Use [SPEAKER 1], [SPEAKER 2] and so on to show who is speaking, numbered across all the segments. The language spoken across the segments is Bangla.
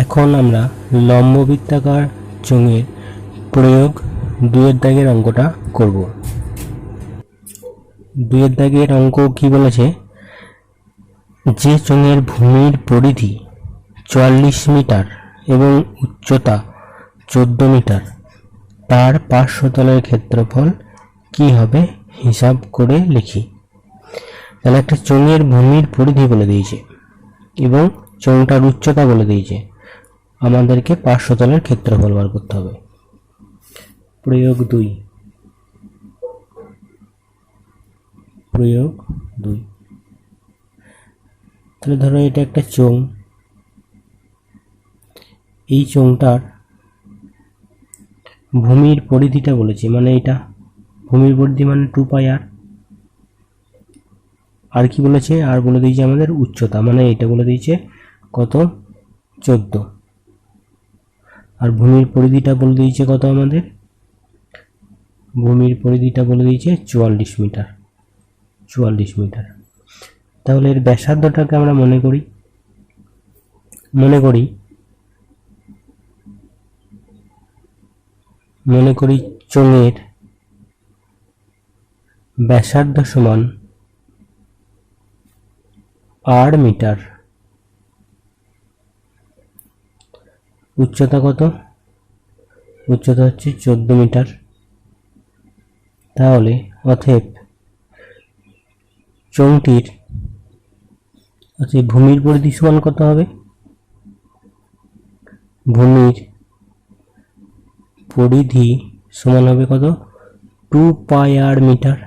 [SPEAKER 1] এখন আমরা লম্ববৃত্তাকার চোঙের প্রয়োগ 2 দাগের অঙ্কটা করব। 2 দাগের অঙ্ক কি বলেছে, যে চোঙের ভূমির পরিধি 44 মিটার এবং উচ্চতা 14 মিটার, তার পার্শ্বতলের ক্ষেত্রফল কি হবে হিসাব করে লিখি। তাহলে একটা চোঙের ভূমির পরিধি বলে দিয়েছে এবং চোঙটার উচ্চতা বলে দিয়েছে, আমাদেরকে পার্শ্বতলের ক্ষেত্রফল বার করতে হবে। প্রয়োগ 2। তাহলে ধরো এটা একটা চোঙ, এই চোঙটার ভূমির পরিধিটা বলেছে, মানে এটা ভূমির পরিধি মানে 2πr। আর কি বলেছে, আর বলে দিয়েছে আমাদের উচ্চতা, মানে এটা বলে দিয়েছে কত 14, আর ভূমির পরিধিটা বলে দিয়েছে কত, আমাদের ভূমির পরিধিটা বলে দিয়েছে 44 মিটার। তাহলে এর ব্যাসার্ধটাকে আমরা মনে করি চোঙের ব্যাসার্ধ সমান r মিটার, উচ্চতা কত, উচ্চতা হচ্ছে 14 মিটার। তাহলে অতএব চোঙটির ভূমির পরিধি সমান কত হবে, ভূমির পরিধি সমান হবে কত, 2πr মিটার।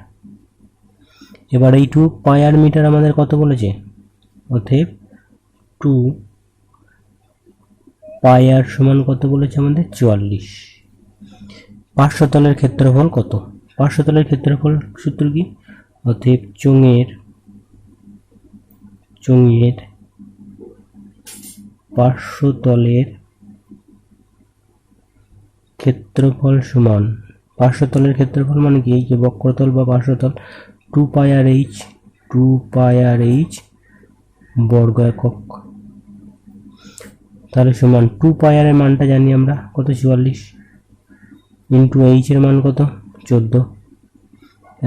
[SPEAKER 1] এবার এই 2πr মিটার আমাদের কত বলেছে, অতএব 2πr সমান কত বলেছে আমাদের 44। পার্শ্বতলের ক্ষেত্রফল কত, পার্শ্বতলের ক্ষেত্রফল সূত্র কি, অতএব চোঙের পার্শ্বতলের ক্ষেত্রফল সমান, পার্শ্বতলের ক্ষেত্রফল মানে কি, এই যে বক্রতল বা পার্শ্বতল, 2πrh বর্গ একক। তাহলে সমান 2πr এর মানটা জানি আমরা কত, 44, ইন্টু h এর মান কত 14,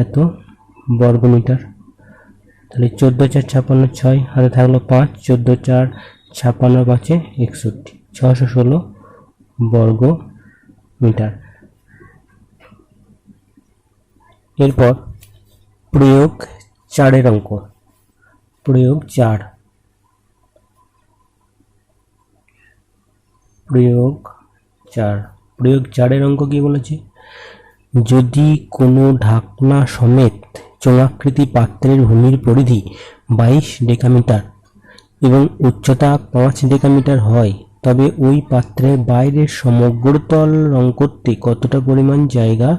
[SPEAKER 1] এত বর্গ মিটার। তাহলে 14 4 56 6, হাতে থাকলো 5, 14 4 56 5 61, 616 বর্গ মিটার। এরপর প্রয়োগ 4 এর অঙ্ক। প্রয়োগ 4 এর অঙ্ক কি বলেছে, যদি কোনো ঢাকনা সমেত চোঙাকৃতি পাত্রের ভূমির পরিধি 22 ডেকামিটার এবং উচ্চতা 5 ডেকামিটার হয়, তবে ওই পাত্রের বাইরের সমগ্র তল রং করতে কতটা পরিমাণ জায়গা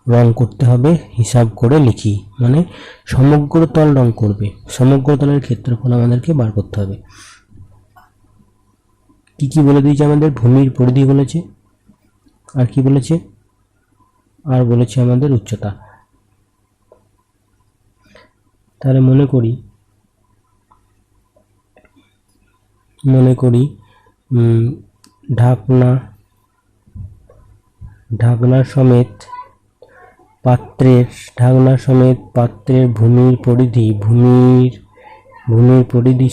[SPEAKER 1] রং করতে হবে হিসাব করে লিখি। মানে সমগ্র তল রং করবে, সমগ্র তলের ক্ষেত্রফল আমাদেরকে বার করতে হবে। কি কি বলে দিয়েছে আমাদের, ভূমির পরিধি বলেছে, আর কি বলেছে, আর বলেছে আমাদের উচ্চতা। তাহলে মনে করি ঢাকনা সমেত পাত্রের ভূমির পরিধি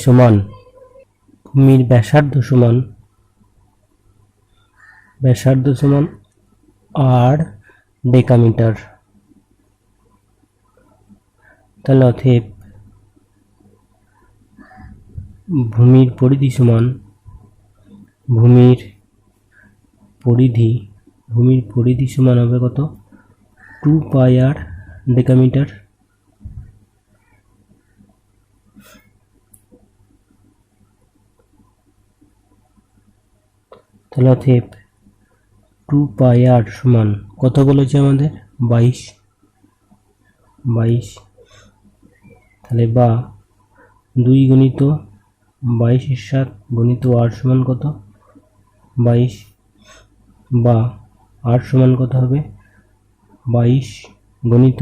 [SPEAKER 1] সমান ভূমির ব্যাসার্ধ সমান r ডেকামিটার। তাহলে অতএব ভূমির পরিধি সমান হবে কত, 2πr ডেকামিটার। তাহলে অতএব 2πr সমান কত বলেছে আমাদের, 22। তাহলে বা 2 গুণিত 22 7 গুণিত r সমান কত, 22, বা r সমান কত হবে, 22 গণিত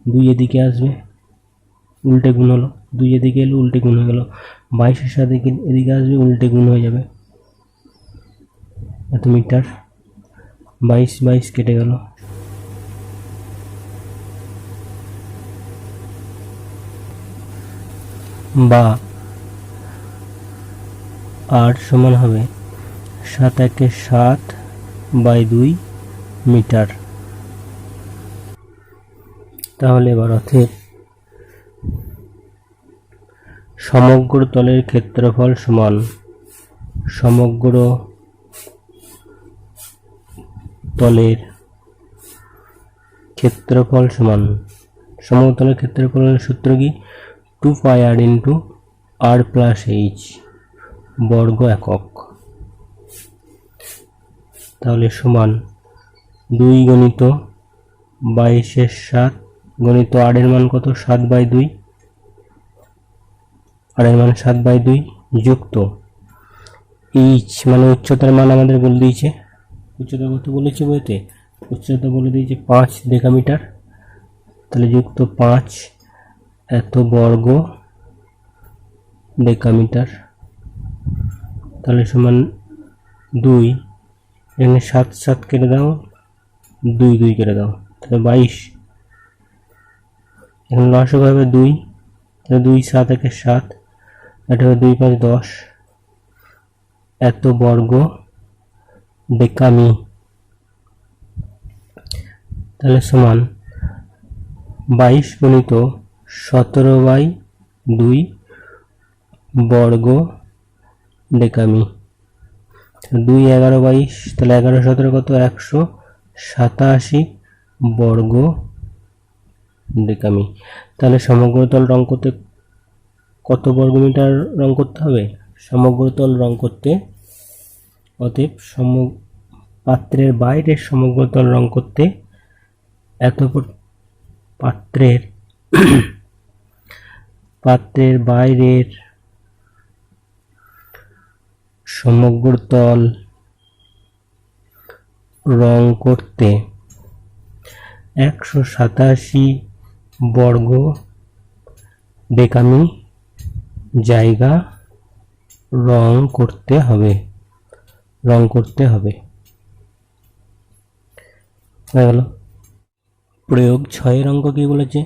[SPEAKER 1] 2 এদিকে আসবে উল্টে গুণ হলো, 2 এদিকে এলো উল্টে গুণ হয়ে গেল, 22-এর সাথে এদিকে আসবে উল্টে গুণ হয়ে যাবে, এত মিটার, 22 কেটে গেল। বা 8 সমান হবে 7×7/2 মিটার। তাহলে এবার অতএব সমগ্র তলের ক্ষেত্রফল সমান সমগ্র তলের ক্ষেত্রফল সমান সমগ্র তলের ক্ষেত্রফলের সূত্র কি? 2πr × r+h বর্গ একক। তাহলে সমান 2 × 22/7 × r এর মান কত? 7/2, r এর মান 7/2 যুক্ত h মানে উচ্চতার মান আমাদের বলে দিয়েছে, উচ্চতা কত বলেছে বইতে? উচ্চতা বলে দিয়েছে 5 ডেকামিটার, তাহলে যুক্ত 5 এত বর্গ ডেকামিটার, তাহলে সমান 2, এখানে 7 কেটে দাও, 2 কেটে দাও, তাহলে 22, এখানে লসাগু হবে 2, তাহলে 2 7 একে 7, এটা হবে 2 5 10 এত বর্গ ডেকামি, তাহলে সমান 22 × 17/2 বর্গ ডেকামি, 2 11 22, তাহলে 11 17 কত? 187 বর্গ ডেকামি। তাহলে সমগ্র তল রং করতে কত বর্গমিটার রং করতে হবে? সমগ্র তল রং করতে অতএব পাত্রের বাইরের সমগ্র তল রং করতে এত পাত্রের বাইরের সমগ্র তল রং করতে 187 বর্গ ডেকামি জায়গা রং করতে হবে হয়ে গেল। প্রয়োগ 6 অঙ্ক কি বলেছে?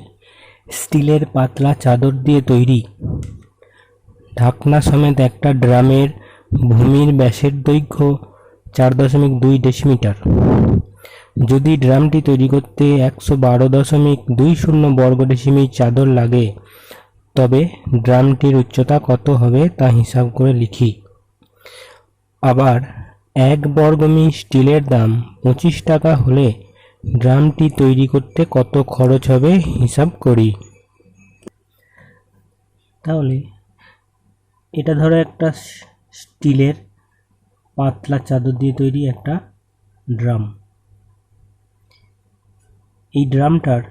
[SPEAKER 1] স্টিলের পাতলা চাদর দিয়ে তৈরি ঢাকনা সমেত একটা ড্রামের ভূমির ব্যাসের দৈর্ঘ্য 4.2 ডেসিমিটার। যদি ড্রামটি তৈরি করতে 112.20 বর্গ ডেসিমি চাদর লাগে, তবে ড্রামটির উচ্চতা কত হবে তা হিসাব করে লিখি। আবার 1 বর্গমি স্টিলের দাম 25 টাকা হলে ড্রামটি তৈরি করতে কত খরচ হবে হিসাব করি। তাহলে এটা ধরো একটা স্টিলের পাতলা চাদর দিয়ে তৈরি একটা ড্রাম। এই ড্রামটার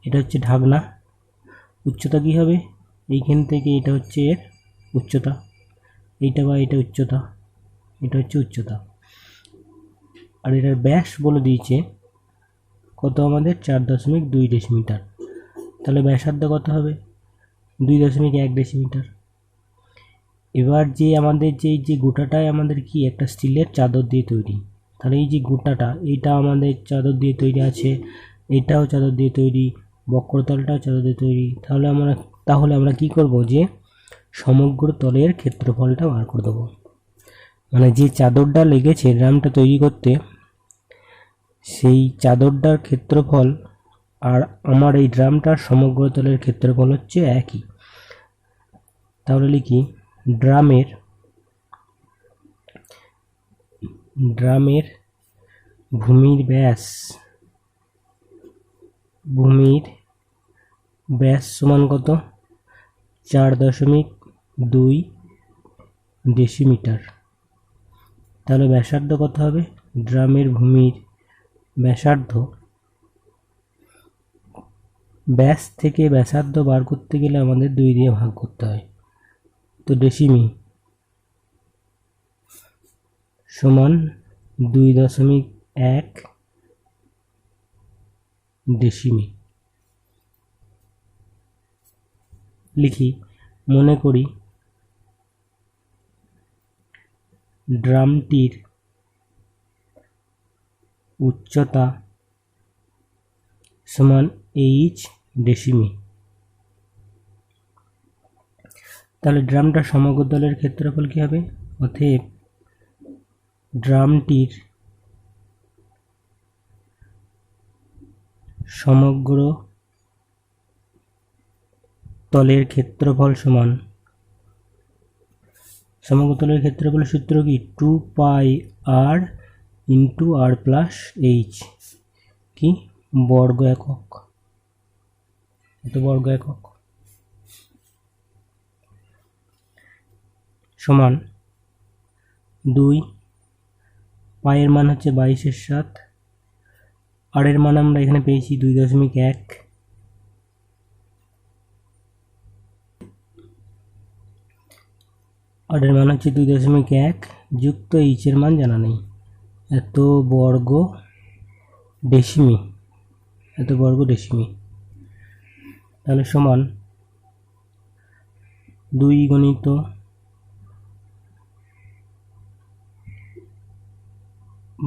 [SPEAKER 1] এটা হচ্ছে ঢাকনা, উচ্চতা কি হবে? এইখান থেকে এটা হচ্ছে এর উচ্চতা, এইটা বা এটা উচ্চতা, এটা হচ্ছে উচ্চতা, আর এটার ব্যাস বলে দিয়েছে কত আমাদের? 4.2 ডেসিমিটার। তাহলে ব্যাসার্ধ কত হবে? 2.1 ডেসিমিটার। এবার যে আমাদের যে গোটাটাই আমাদের কি একটা স্টিলের চাদর দিয়ে তৈরি, তাহলে এই যে গোটাটা এইটা আমাদের চাদর দিয়ে তৈরি আছে, এটাও চাদর দিয়ে তৈরি, বক্রতলটাও চাদর দিয়ে তৈরি। তাহলে আমরা কি করব? যে সমগ্র তলের ক্ষেত্রফলটা বার করে দেবো। মানে যে চাদরটা লেগেছে ড্রামটা তৈরি করতে, সেই চাদরটার ক্ষেত্রফল আর আমার এই ড্রামটার সমগ্র তলের ক্ষেত্রফল হচ্ছে একই। তাহলে লিখি ড্রামের ভূমির ব্যাস সমান কত? 4.2 ডেসিমিটার। তাহলে ব্যাসার্ধ কত হবে? ড্রামের ভূমির ব্যাসার্ধ, ব্যাস থেকে ব্যাসার্ধ বার করতে গেলে আমাদের 2 দিয়ে ভাগ করতে হয়, তো ডেসিমি সমান 2.1 ডেসিমি। লিখি, মনে করি ড্রামটির উচ্চতা সমান এইচ ডেসিমি। তাহলে ড্রামটার সমগ্র তলের ক্ষেত্রফল কি হবে? অতএব ড্রামটির সমগ্র তলের ক্ষেত্রফল সমান, সমগ্র তলের ক্ষেত্রফলের সূত্র কি? 2 πr ইন্টু আর প্লাস এইচ, কি বর্গ একক, এত বর্গ একক, সমান 2 পায়ের মান হচ্ছে 22/7, আর এর মান আমরা এখানে পেয়েছি 2.1, আর এর মান হচ্ছে 2.1 যুক্ত এইচ এর মান জানা নেই, এত বর্গ ডেসিমি, এত বর্গ ডেসিমি। তাহলে সমান 2 গুণিত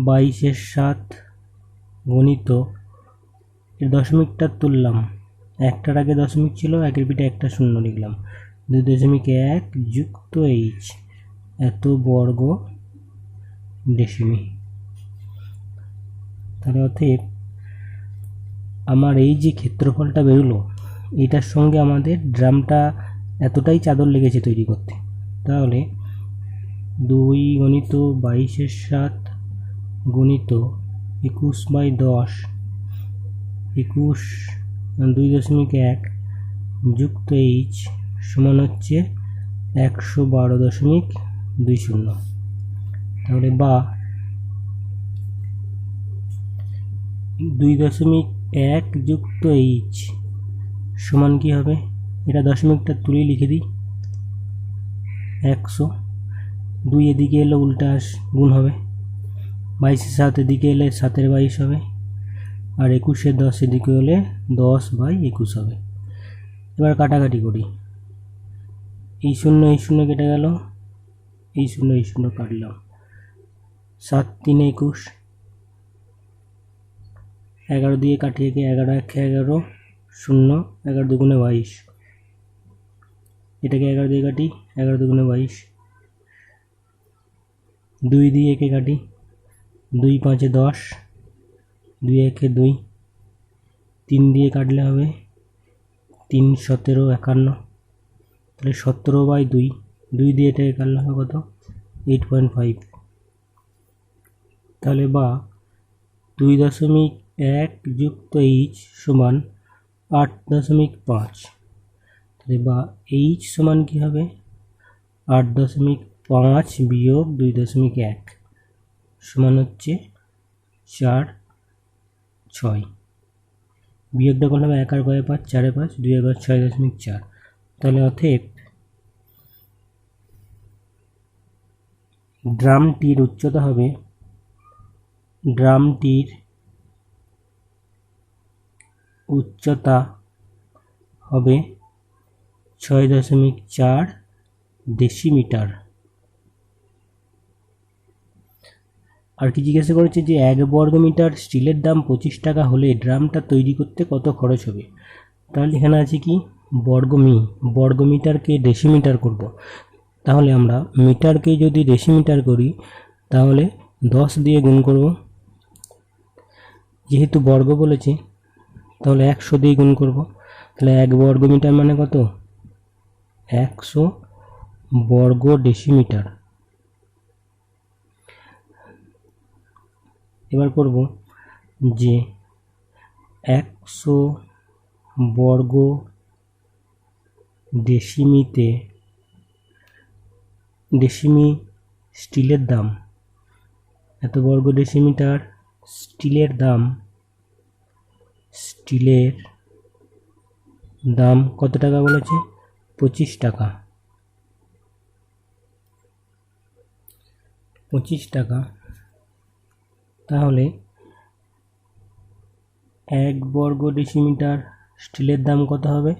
[SPEAKER 1] 22/7 গণিত, এর দশমিকটা তুললাম, একটার আগে দশমিক ছিল, একের পিঠে একটা শূন্য লিখলাম, 2.1 যুক্ত এইচ, এত বর্গ ডেসিমি। তাহলে অতএব আমার এই যে ক্ষেত্রফলটা বেরোলো, এটার সঙ্গে আমাদের ড্রামটা এতটাই চাদর লেগেছে তৈরি করতে। তাহলে 2 গুণিত 22/7 গুণিত 21/10, 21 2.1 যুক্ত এইচ সমান হচ্ছে 112.20। তাহলে বা 2.1 যুক্ত এইচ সমান কি হবে? এটা দশমিকটা তুলে লিখে দিই, 100, 2 এদিকে এলে উল্টা গুণ হবে, 22/7 এদিকে এলে 7/22 হবে, আর 21/10 এদিকে হলে 10/21 হবে। এবার কাটাকাটি করি, এই শূন্য কেটে গেল, এই শূন্য কাটলাম, 7 3 21, 11 দিয়ে কাটিয়ে 11 1 11, 0 11 দুগুণে 22, এটাকে 11 দিয়ে কাটি, 11 দুগুণে 22, 2 দিয়ে একে কাটি, 2 5 10, 2 1 2, 3 দিয়ে কাটলে হবে 3 17 51, তাহলে 17/2, 2 দিয়ে এটাকে কাটলে হবে কত? 8.5। তাহলে বা 2.1 যুক্ত এইচ সমান 8.5, তাহলে বা এইচ সমান কি হবে? 8.5 বিয়োগ 2.1 সমান হচ্ছে 4 6, বিয়োগটা করলে হবে 1 আর 5 4 5, 2 আর 5 6.4। তাহলে অতএব ড্রামটির উচ্চতা হবে, ড্রামটির উচ্চতা হবে 6.4 ডেসিমিটার। আর কি জিজ্ঞাসা করেছে যে 1 বর্গমিটার স্টিলের দাম 25 টাকা হলে ড্রামটা তৈরি করতে কত খরচ হবে? তাহলে এখানে আছে কি বর্গমিটারকে ডেসিমিটার করব। তাহলে আমরা মিটারকে যদি ডেসিমিটার করি তাহলে 10 দিয়ে গুণ করব, যেহেতু বর্গ বলেছে তাহলে 100 দিয়ে গুণ করব। তাহলে 1 বর্গমিটার মানে কত? 100 বর্গ ডেসিমিটার। এবার করব যে 100 বর্গ ডেসিমিতে, ডেসিমি স্টিলের দাম, এত বর্গ ডেসিমিটার স্টিলের দাম কত টাকা বলেছে? 25 টাকা। 25 টাকা। তাহলে 1 বর্গ ডেসিমিটার স্টিলের দাম কত হবে?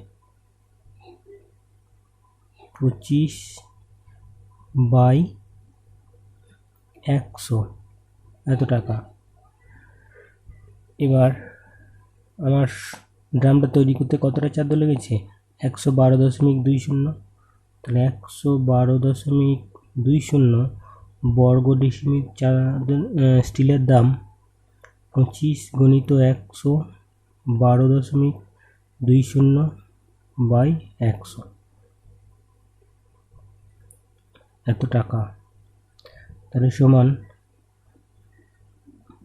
[SPEAKER 1] 25/100 এত টাকা। এবার আমার ড্রামটা তৈরি করতে কতটা চাঁদ লেগেছে? 112.20। তাহলে 112.20 বর্গ ডেসিমিটার স্টিলের দাম 25 × 112.20/100 এত টাকা। তাহলে সমান,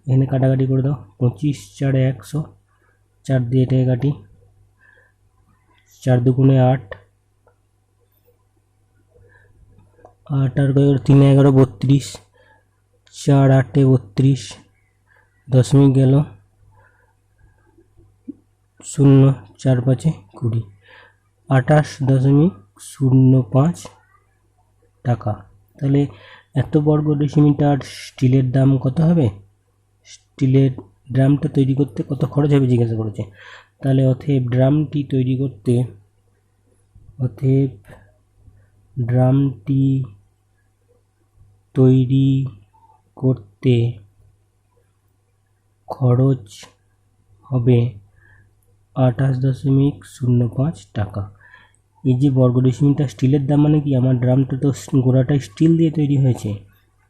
[SPEAKER 1] এখানে কাটাকাটি করে দাও, 25 × 4 = 100, 4 দিয়ে এটাকে কাটি, 4 × 2 = 8, 8 আর 3 × 11 = 32, 4 × 8 = 32, দশমিক গেল 0, 4 × 5 = 20, 28.05 টাকা। তাহলে এত বর্গ ডেসিমিটার স্টিলের দাম কত হবে? স্টিলের ড্রামটা তৈরি করতে কত খরচ হবে জিজ্ঞাসা করেছে। তাহলে অতএব ড্রামটি তৈরি করতে খরচ হবে 28.05 টাকা। এই যে বর্গ ডেসিমিটার স্টিলের দাম মানে কি, আমার ড্রামটা তো গোড়াটাই স্টিল দিয়ে তৈরি হয়েছে,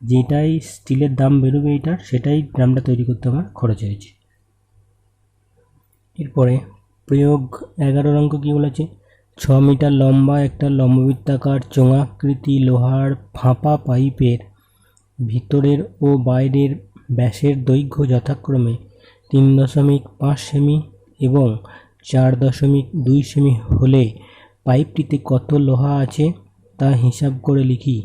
[SPEAKER 1] যেটাই স্টিলের দাম বেরোবে এটার, সেটাই ড্রামটা তৈরি করতে আমার খরচ হয়েছে। এরপরে প্রয়োগ 11 অঙ্ক কি বলেছে? 6 মিটার লম্বা একটা লম্ববৃত্তাকার চোঙাকৃতি লোহার ফাঁপা পাইপের ভিতরের ও বাইরের ব্যাসের দৈর্ঘ্য যথাক্রমে 3.5 সেমি এবং 4.2 সেমি হলে পাইপটিতে কত লোহা আছে তা হিসাব করে লিখি।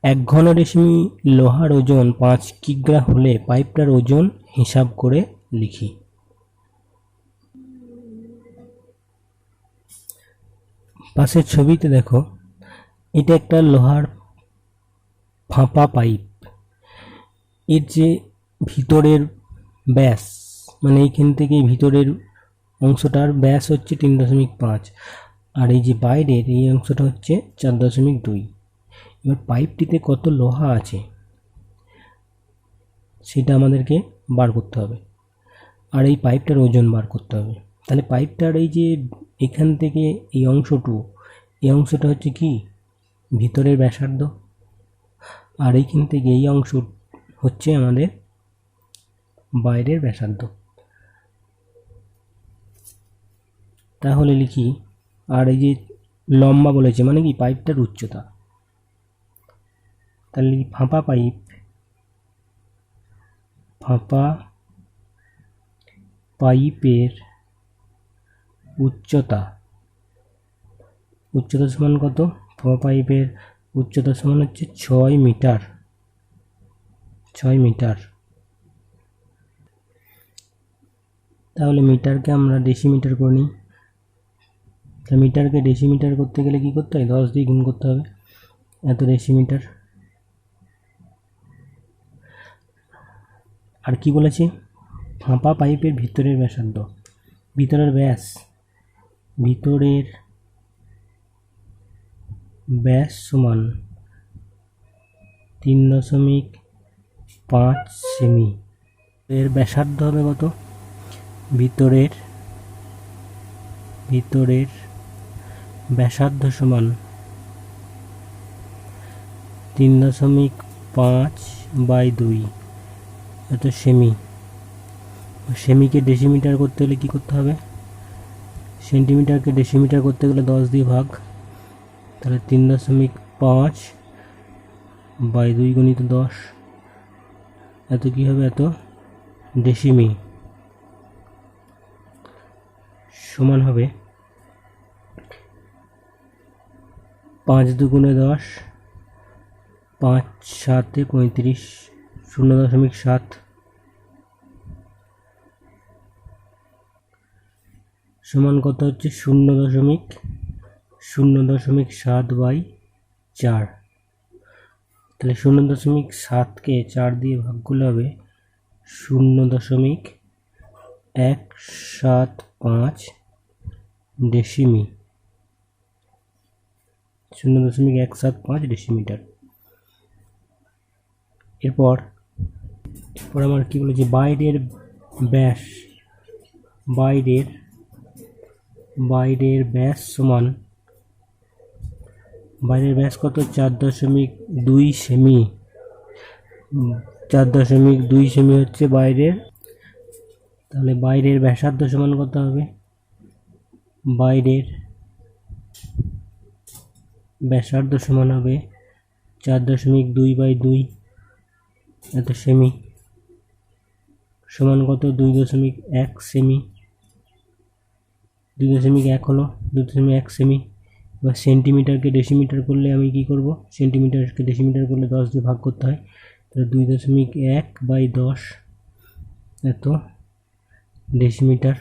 [SPEAKER 1] 1 ঘন ডেসিমি লোহার ওজন 5 কিগ্রা হলে পাইপটার ওজন হিসাব করে লিখি। পাশের ছবিতে দেখো, এটা একটা লোহার ফাঁপা পাইপ, এর যে ভিতরের ব্যাস, মানে এইখান থেকে ভিতরের অংশটার ব্যাস হচ্ছে 3.5, আর এই যে বাইরের এই অংশটা হচ্ছে 4.2। এবার পাইপটিতে কত লোহা আছে সেটা আমাদেরকে বার করতে হবে, আর এই পাইপটার ওজন বার করতে হবে। তাহলে পাইপটার এই যে এখান থেকে এই অংশটা হচ্ছে কি, ভিতরের ব্যাসার্ধ, আর এইখান থেকে এই অংশ হচ্ছে আমাদের বাইরের ব্যাসার্ধ। তাহলে লিখি, আর এই যে লম্বা বলেছে মানে কি পাইপটার উচ্চতা, তাহলে লিখি ফাঁপা পাইপের উচ্চতা সমান কত? ফাঁপা পাইপের উচ্চতা সমান হচ্ছে 6 মিটার। তাহলে মিটারকে আমরা ডেসিমিটার করে নিই। তাহলে মিটারকে ডেসিমিটার করতে গেলে কি করতে হয়? 10 দিয়ে গুণ করতে হবে, এত ডেসিমিটার। আর কি বলেছে? ফাঁপা পাইপের ভিতরের ব্যাসার্ধ, ভিতরের ব্যাস সমান 3.5 সেমি। এর ব্যাসার্ধ হবে কত? ভিতরের ব্যাসার্ধ সমান 3.5/2 এত সেমি। সেমিকে ডেসিমিটার করতে হলে কি করতে হবে? সেন্টিমিটারকে ডেসিমিটার করতে গেলে 10 দিয়ে ভাগ, তাহলে 3.5/2 × 10 এত কি হবে? এত ডেসিমি সমান হবে 5 × 2 = 10, 5 × 7 = 35, 0.7 সমান কত হচ্ছে? 0.7/4। তাহলে 0.7কে 4 দিয়ে ভাগ করলে হবে 0.175 ডেসিমি। 0.175 ডেসিমিটার। এরপর আমার কি বলেছে, বাইরের ব্যাস, বাইরের ব্যাস সমান, বাইরের ব্যাস কত, 4.2 সেমি। 4.2 সেমি হচ্ছে বাইরের। তাহলে বাইরের ব্যাসার্ধ সমান কত হবে, বাইরের ব্যাসার্ধ সমান হবে 4.2/2 এত সেমি সমান কত, 2.1 সেমি। 2.1 হলো 2.1 সেমি। এবার সেন্টিমিটারকে ডেসিমিটার করলে আমি কি করব, সেন্টিমিটারকে ডেসিমিটার করলে 10 দিয়ে ভাগ করতে হয়। তাহলে 2.1/10 এত ডেসিমিটার।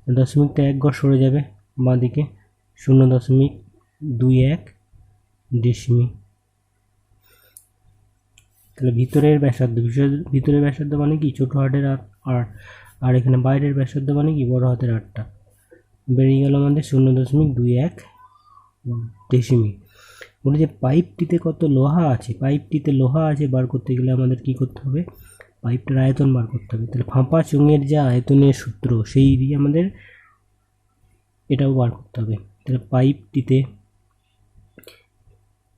[SPEAKER 1] দশমিকটা 1 ঘর সরে যাবে বাঁ দিকে, 0.21 ডেসিমি। তাহলে ভিতরের ব্যাসার্ধ, ভিতরের ব্যাসার্ধ মানে কি, ছোট হাতের 8, আর এখানে বাইরের ব্যাসার্ধ মানে কি, বড় হাতের 8টা। বেরিয়ে গেল আমাদের 0.21 ডেসিমি। বলে যে পাইপটিতে কত লোহা আছে, পাইপটিতে লোহা আছে বার করতে গেলে আমাদের কি করতে হবে, পাইপটার আয়তন বার করতে হবে। তাহলে ফাঁপা চোঙের যে আয়তনের সূত্র, সেই দিয়ে আমাদের এটাও বার করতে হবে। তাহলে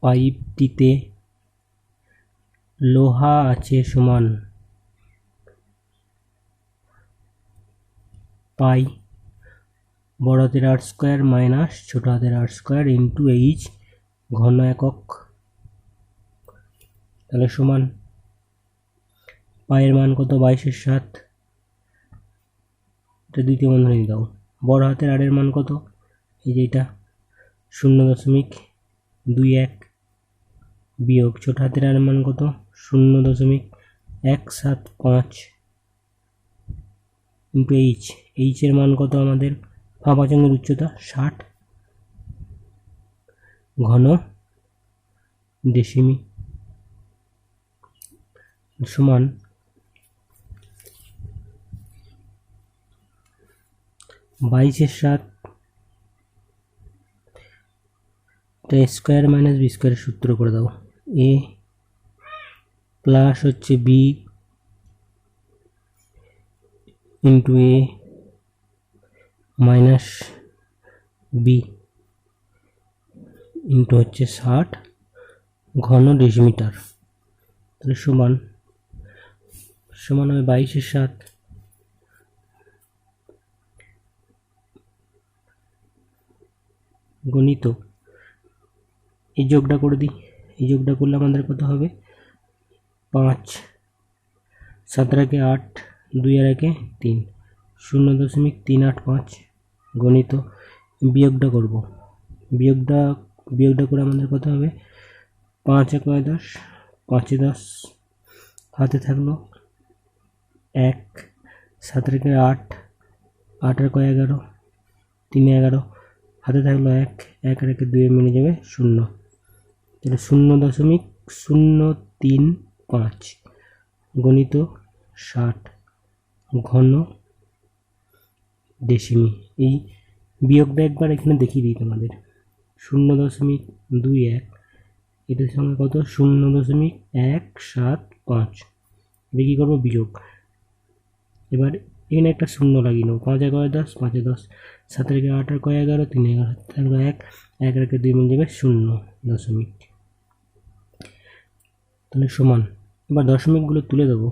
[SPEAKER 1] পাইপটিতে লোহা আছে সমান পাই বড় হাতের r² মাইনাস ছোট হাতের r² ইন্টু এইচ ঘন একক। তাহলে সমান পায়ের মান কত, 22/7। এটা দ্বিতীয় বন্ধনী দাও। বড় হাতের আর এর মান কত, এই যে এটা 0.21 বিয়োগ ছোট হাতের আর এর মান কত, 0.175 ইন্টু এইচ এর মান কত আমাদের, ফাঁপা চোঙের উচ্চতা 60 ঘন ডেসিমি সমান 22/7 স্কোয়ার মাইনাস বি স্কোয়ারের সূত্র করে দাও। এ প্লাস হচ্ছে বি ইন্টু এ মাইনাস বি ইন্টু হচ্ছে 60 ঘন ডেসিমিটার। তাহলে সমান হবে 22/7 গণিত, এই যোগটা করে দিই, এই যোগটা করলে আমাদের কত হবে, 5 7 আর 8 2 আর 3 0.385 গণিত। বিয়োগটা করব, বিয়োগটা করে আমাদের কত হবে, 5 × 10 5 × 10 হাতে থাকলো 1 7 আর 8 8 আর 11 3 11 হাতে থাকলো 1 1 আর 2 মিলে যাবে 0। তাহলে 0.035 গণিত 60 ঘন ডেসিমি। এই বিয়োগটা একবার এখানে দেখিয়ে দিই তোমাদের, 0.21 এটার সঙ্গে কত, 0.175। এটা কী করবো, বিয়োগ। এবার এখানে একটা 0 লাগিয়ে নেবো, 5 × 10 5 × 10 7 আর 8 আর 11 3 11 থাকলো 1 1 আর 2 মিলে যাবে 0.। তাহলে সমান, এবার দশমিকগুলো তুলে দেবো,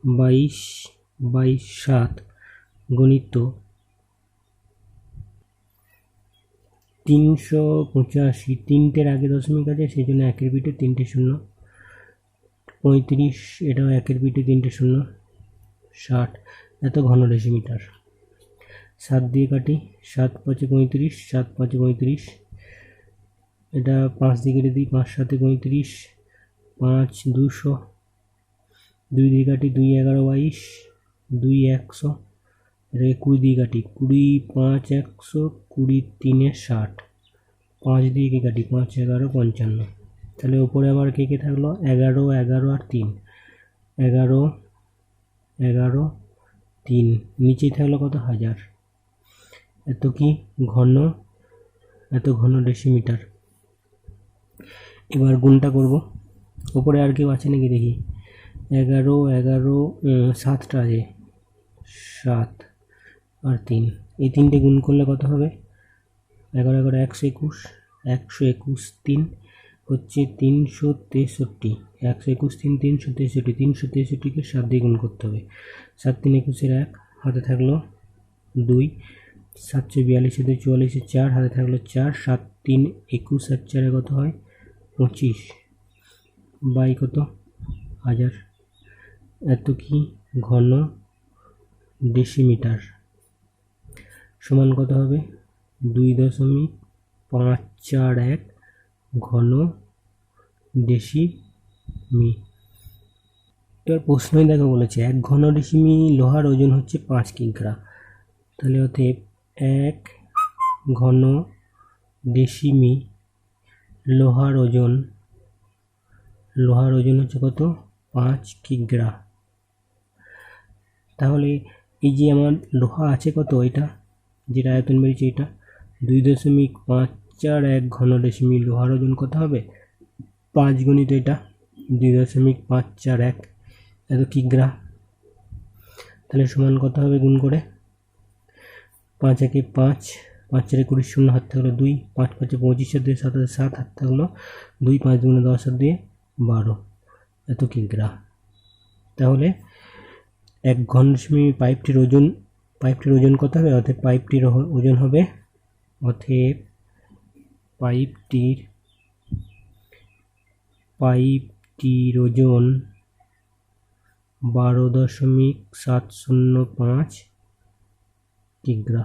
[SPEAKER 1] 22/7 গণিত 385। তিনটের আগে দশমিক আছে, সেই জন্য 1-এর পিঠে 3টে 0। 35 এটাও 1-এর পিঠে 3টে 0। 60 এত ঘন ডেসিমিটার। 7 দিয়ে কাটি, 7 × 5 = 35 7 × 5 = 35। এটা 5 দিয়ে কেটে দিই, 5 × 7 = 35 5 200। 2 দিয়ে কাটি, 2 × 11 = 22 2 100। এটাকে 20 দিয়ে কাটি, 20 × 5 = 100 20 × 3 = 60। 5 দিয়ে কে কাটি, 5 × 11 = 55। তাহলে ওপরে আবার কে থাকলো, 11 11 আর 3 11 11 3, নিচেই থাকলো কত, 1000। এত ঘন ডেসিমিটার। এবার গুণটা করব। ওপরে আর কেউ আছে নাকি দেখি। 11 11 7টা আছে, 7 আর 3, এই 3টে গুণ করলে কত হবে? 11 11 121, 121 3 হচ্ছে 363। 121 3 363, 363কে 7 দিয়ে গুণ করতে হবে। 7 3 21 1, হাতে থাকলো 2, 7 42 2 44 4, হাতে থাকলো 4, 7 3 21 আর 4 কত হয়? 25 বাই কত? 1000। এত কি ঘন ডেসিমিটার সমান কত হবে? 2.541 ঘন ডেসিমি। এবার প্রশ্নই দেখো বলেছে 1 ঘন ডেসিমি লোহার ওজন হচ্ছে 5 কিগ্রা। তাহলে অতএব 1 ঘন ডেসিমি লোহার ওজন হচ্ছে কত? 5 কিগ্রা। তাহলে এই যে আমার লোহা আছে কত, এটা যেটা আয়তন বেরিয়েছে এটা 2.541 ঘন ডেসিমি, লোহার ওজন কত হবে? 5 গুণিত এটা 2.541 এত কিগ্রা। তাহলে সমান কত হবে গুণ করে? 5 একে 5, 5 4 20, 0 হাত থাকলো 2, 5 5 25 2 7 7, হাত থাকলো 2, 5 দুগুণে 10 আর 2 12 এত কিগ্রা। তাহলে 1 ঘন ডেসিমি পাইপটির ওজন কত হবে? অতএব পাইপটির ওজন হবে, পাইপটির ওজন 12.705 কিগ্রা।